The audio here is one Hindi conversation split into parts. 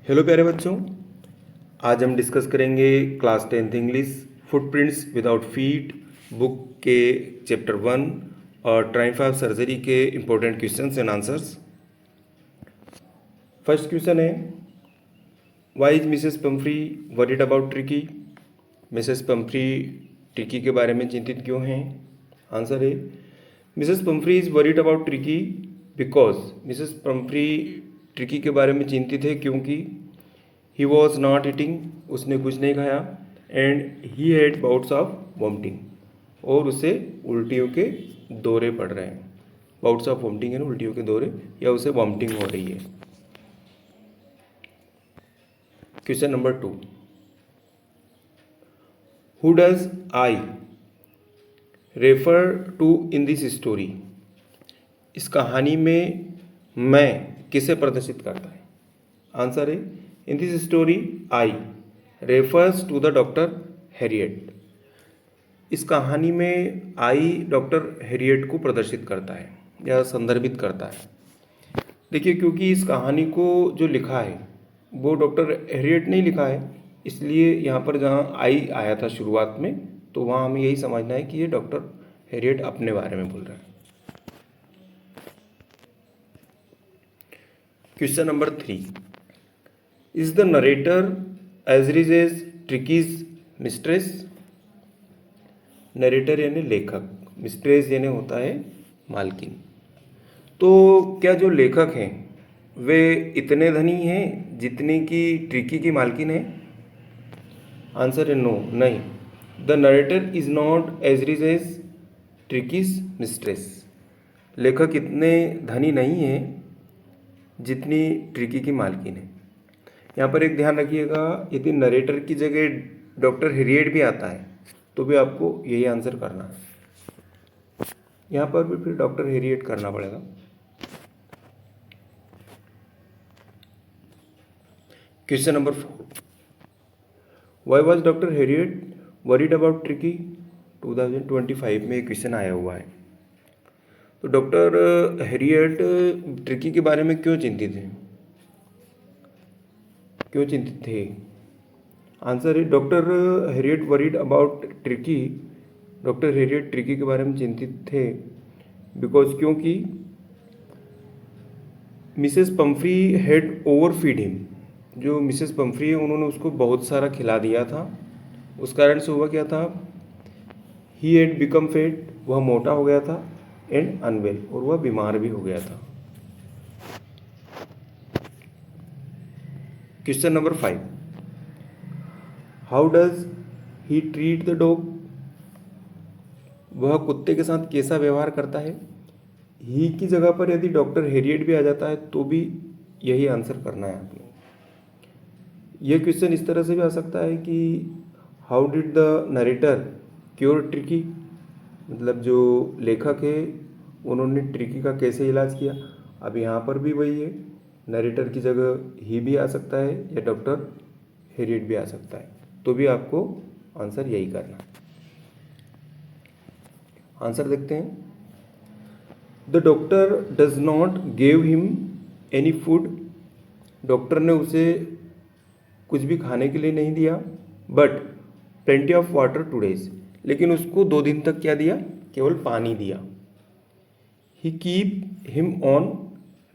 हेलो प्यारे बच्चों, आज हम डिस्कस करेंगे class 10th English Footprints Without Feet book के चैप्टर 1 और ट्रायम्फ ऑफ सर्जरी के important questions and answers. First question है, why is Mrs Pumphrey worried about Tricki. Mrs Pumphrey Tricki के बारे में चिंतित क्यों हैं? आंसर है, Mrs Pumphrey is worried about Tricki because Mrs Pumphrey Tricki के बारे में चिंतित है क्योंकि ही वॉज नॉट ईटिंग, उसने कुछ नहीं खाया, and he had bouts of vomiting, और उसे उल्टियों के दौरे पड़ रहे हैं। बाउट्स ऑफ वॉमिटिंग है ना, उल्टियों के दौरे, या उसे वॉमिटिंग हो रही है। Question number 2, who does I refer to in this story. इस कहानी में मैं किसे प्रदर्शित करता है? आंसर है, in this story I refers to the doctor Harriet. इस कहानी में आई डॉक्टर हैरियट को प्रदर्शित करता है या संदर्भित करता है। देखिए, क्योंकि इस कहानी को जो लिखा है वो डॉक्टर हैरियट ने लिखा है, इसलिए यहाँ पर जहाँ आई आया था शुरुआत में, तो वहाँ हमें यही समझना है कि ये डॉक्टर हैरियट अपने बारे में बोल रहा है। Question number 3, is the narrator agrees as Tricki's mistress. Narrator यानी लेखक, मिस्ट्रेस यानी होता है मालकिन। तो क्या जो लेखक हैं वे इतने धनी हैं जितने की ट्रिकी की मालकिन है? आंसर है नो, नहीं। The narrator is not as rich as Tricki's mistress. लेखक इतने धनी नहीं है जितनी ट्रिकी की मालकिन है। यहाँ पर एक ध्यान रखिएगा, यदि नरेटर की जगह डॉक्टर हैरियट भी आता है तो भी आपको यही आंसर करना है। यहाँ पर भी फिर डॉक्टर हैरियट करना पड़ेगा। Question number 4, why was doctor Harriet worried about tricky. 2025 में एक क्वेश्चन आया हुआ है। तो डॉक्टर हैरियट ट्रिकी के बारे में क्यों चिंतित हैं? क्यों चिंतित थे? आंसर है, doctor Harriet worried about tricky. Doctor Harriet tricky के बारे में चिंतित थे बिकॉज क्योंकि मिसेस पम्फ्री हैड ओवरफीड हिम। जो मिसेस पम्फ्री है उन्होंने उसको बहुत सारा खिला दिया था। उस कारण से हुआ क्या था, ही हैड बिकम फैट, वह मोटा हो गया था, एंड अनवेल, और वह बीमार भी हो गया था। Question number 5, how does he treat the dog. वह कुत्ते के साथ कैसा व्यवहार करता है? ही की जगह पर यदि डॉक्टर हैरियट भी आ जाता है तो भी यही आंसर करना है आपने। यह क्वेश्चन इस तरह से भी आ सकता है कि how did the narrator cure tricky. मतलब जो लेखक है उन्होंने ट्रिकी का कैसे इलाज किया। अब यहाँ पर भी वही है, नरेटर की जगह ही भी आ सकता है या डॉक्टर हैरियट भी आ सकता है, तो भी आपको आंसर यही करना है। आंसर देखते हैं, the doctor does not give him any food. Doctor ने उसे कुछ भी खाने के लिए नहीं दिया, but plenty of water 2 days, लेकिन उसको 2 दिन तक क्या दिया? केवल पानी दिया। ही keep him on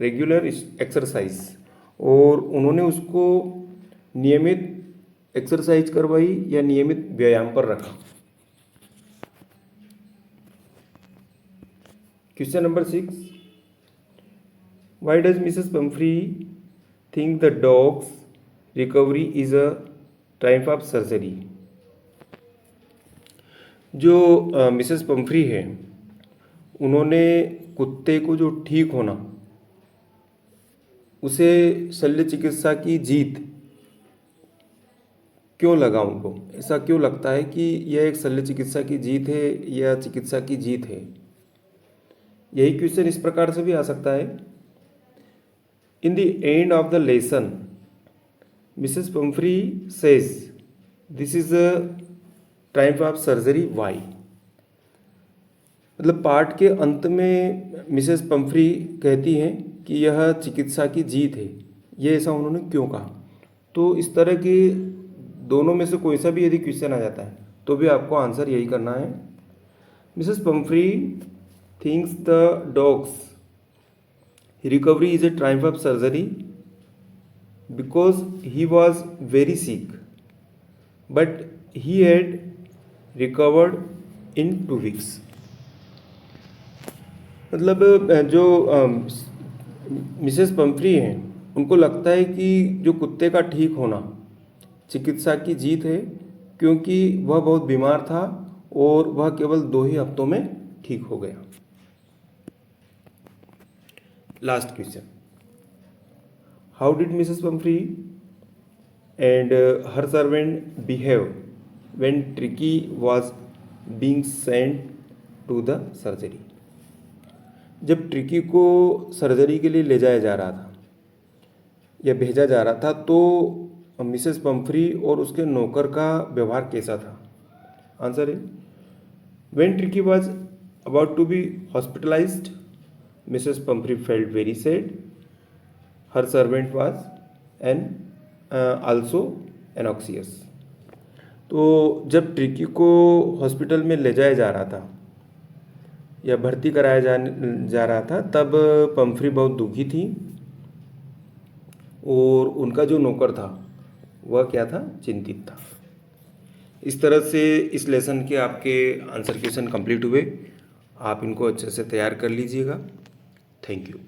regular exercise, और उन्होंने उसको नियमित एक्सरसाइज करवाई या नियमित व्यायाम पर रखा। Question number 6, why does Mrs Pomfrey think the dogs recovery is a triumph of surgery. जो मिसेस पम्फ्री है उन्होंने कुत्ते को जो ठीक होना, उसे शल्य चिकित्सा की जीत क्यों लगा? उनको ऐसा क्यों लगता है कि यह एक शल्य चिकित्सा की जीत है या चिकित्सा की जीत है? यही क्वेश्चन इस प्रकार से भी आ सकता है, in the end of the lesson Mrs Pumphrey says this is a triumph of surgery why. मतलब पाठ के अंत में मिसेस पम्फ्री कहती हैं कि यह चिकित्सा की जीत है। ये ऐसा उन्होंने क्यों कहा? तो इस तरह के दोनों में से कोई सा भी यदि क्वेश्चन आ जाता है तो भी आपको आंसर यही करना है। Mrs Pomfrey thinks the dogs recovery is a Triumph of surgery because he was very sick but he had recovered in 2 weeks. मतलब जो मिसेस पम्फ्री हैं उनको लगता है कि जो कुत्ते का ठीक होना चिकित्सा की जीत है, क्योंकि वह बहुत बीमार था और वह केवल 2 ही हफ्तों में ठीक हो गया। Last question, how did Mrs Pumphrey and her servant behave when Tricki was being sent to the surgery. जब ट्रिकी को सर्जरी के लिए ले जाया जा रहा था या भेजा जा रहा था तो मिसेस पम्फ्री और उसके नौकर का व्यवहार कैसा था? आंसर है, when Tricki was about to be hospitalised Mrs Pumphrey felt very sad, her servant was an also anxious. तो जब ट्रिकी को हॉस्पिटल में ले जाया जा रहा था या भर्ती कराया जा रहा था तब पम्फ्री बहुत दुखी थी और उनका जो नौकर था वह क्या था, चिंतित था। इस तरह से इस लेसन के आपके आंसर क्वेश्चन कंप्लीट हुए। आप इनको अच्छे से तैयार कर लीजिएगा। Thank you.